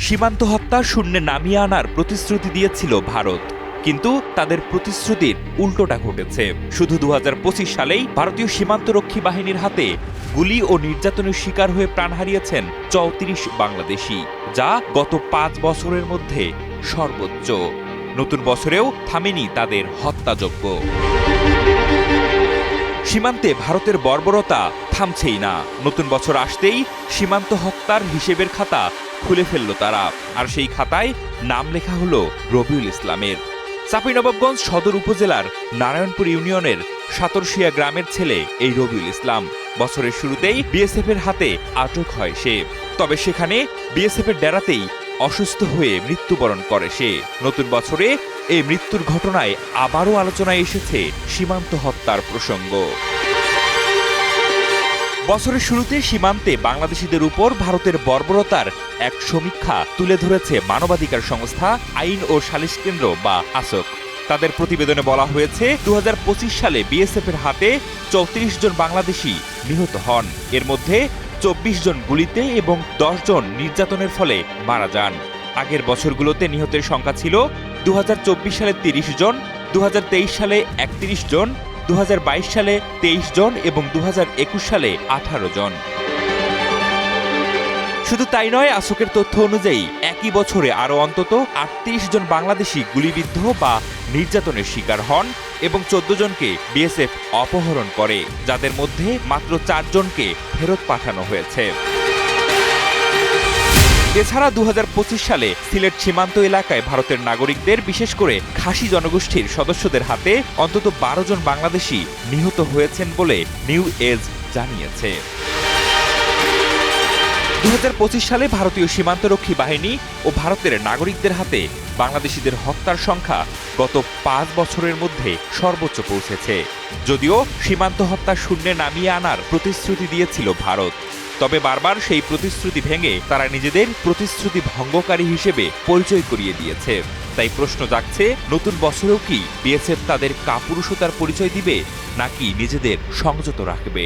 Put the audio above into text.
সীমান্ত হত্যা শূন্যে নামিয়ে আনার প্রতিশ্রুতি দিয়েছিল ভারত, কিন্তু তাদের প্রতিশ্রুতির উল্টোটা ঘটেছে। শুধু ২০২৫ সালেই ভারতীয় সীমান্তরক্ষী বাহিনীর হাতে গুলি ও নির্যাতনের শিকার হয়ে প্রাণ হারিয়েছেন ৩৪ বাংলাদেশি, যা গত ৫ বছরের মধ্যে সর্বোচ্চ। নতুন বছরেও থামেনি তাদের হত্যাযজ্ঞ। সীমান্তে ভারতের বর্বরতা থামছেই না। নতুন বছর আসতেই সীমান্ত হত্যার হিসেবের খাতা খুলে ফেলল তারা, আর সেই খাতায় নাম লেখা হলো রবিউল ইসলামের। চাঁপাইনবাবগঞ্জ সদর উপজেলার নারায়ণপুর ইউনিয়নের সাতরশিয়া গ্রামের ছেলে এই রবিউল ইসলাম। বছরের শুরুতেই বিএসএফের হাতে আটক হয় সে, তবে সেখানে বিএসএফের ডেরাতেই অসুস্থ হয়ে মৃত্যুবরণ করে সে। নতুন বছরে এই মৃত্যুর ঘটনায় আবারও আলোচনায় এসেছে সীমান্ত হত্যার প্রসঙ্গ। বছরের শুরুতে সীমান্তে বাংলাদেশিদের উপর ভারতের বর্বরতার এক সমীক্ষা তুলে ধরেছে মানবাধিকার সংস্থা আইন ও সালিশ কেন্দ্র বা আসক। তাদের প্রতিবেদনে বলা হয়েছে ২০২৫ সালে বিএসএফের হাতে ৩৪ জন বাংলাদেশি নিহত হন। এর মধ্যে ২৪ জন গুলিতে এবং ১০ জন নির্যাতনের ফলে মারা যান। আগের বছরগুলোতে নিহতের সংখ্যা ছিল ২০২৪ সালে ৩০ জন, ২০২৩ সালে ৩১ জন, ২০২২ সালে ২৩ জন এবং ২০২১ সালে ১৮ জন। শুধু তাই নয়, আসকের তথ্য অনুযায়ী একই বছরে আরও অন্তত ৩৮ জন বাংলাদেশি গুলিবিদ্ধ বা নির্যাতনের শিকার হন এবং ১৪ জনকে বিএসএফ অপহরণ করে, যাদের মধ্যে মাত্র ৪ জনকে ফেরত পাঠানো হয়েছে। এছাড়া ২০২৫ সালে সিলেট সীমান্ত এলাকায় ভারতের নাগরিকদের, বিশেষ করে খাসি জনগোষ্ঠীর সদস্যদের হাতে অন্তত ১২ জন বাংলাদেশি নিহত হয়েছেন বলে নিউ এজ জানিয়েছে। ২০২৫ সালে ভারতীয় সীমান্তরক্ষী বাহিনী ও ভারতের নাগরিকদের হাতে বাংলাদেশিদের হত্যার সংখ্যা গত ৫ বছরের মধ্যে সর্বোচ্চ পৌঁছেছে। যদিও সীমান্ত হত্যা শূন্যে নামিয়ে আনার প্রতিশ্রুতি দিয়েছিল ভারত, তবে বারবার সেই প্রতিশ্রুতি ভেঙে তারা নিজেদের প্রতিশ্রুতি ভঙ্গকারী হিসেবে পরিচয় করিয়ে দিয়েছে। তাই প্রশ্ন জাগছে, নতুন বছরেও কি বিএসএফ তাদের কাপুরুষতার পরিচয় দিবে, নাকি নিজেদের সংযত রাখবে?